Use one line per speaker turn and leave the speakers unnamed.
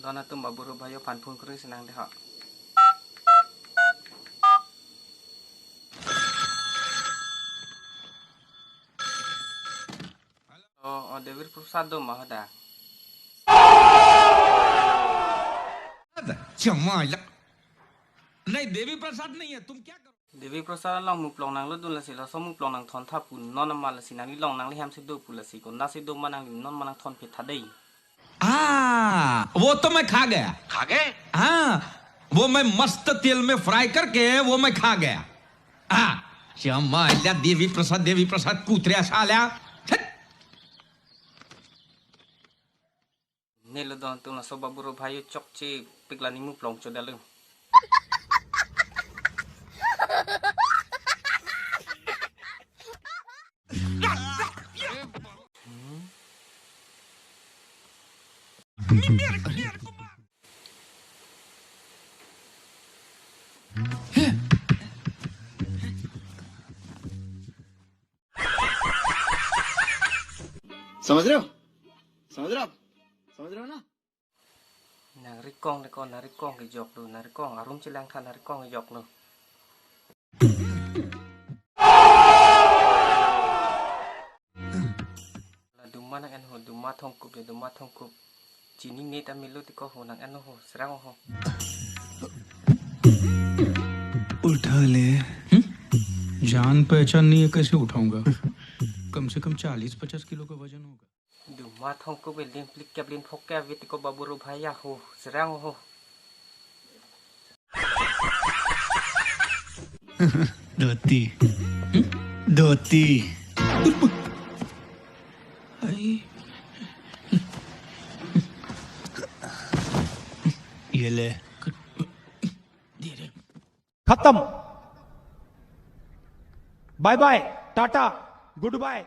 Dona tu baburu bayo panpun kering senang deh. Oh, Dewi Prasad dong mah dah.
चमाइला नहीं देवी प्रसाद नहीं है तुम क्या करो
Dewi Prasad long muplong nang lu dun lasi la so muplong nang thon tha pun non mal lasi nang long nang li ham se do pun lasi ko na se do manang non manang thon pe thadei.
वो तो मैं खा गया हाँ वो मैं मस्त तेल में फ्राई करके वो मैं खा गया चमाइला Devi Prasad कुत्र्या साल्या
Nelo don tu na so baburu bayo chok che piklani muplong cho dalu.
समझ रहे हो समझ रहे हो समझ रहे हो ना
Narikong de kon narikong ke jok lu narikong arum cilang than narikong ke jok lu. La duma nang en ho duma thongkup de duma thongkup. Chini ne ta milu ti ko ho nang en ho serang ho.
उठा ले जान पहचान नहीं है कैसे उठाऊंगा कम से कम 40-50 kilo का वजन होगा
Duma thongkup be lim plik kap lin phok ka vit ko baburu bhaya ho serang ho.
धोती धोती ये ले
खत्म bye bye tata good bye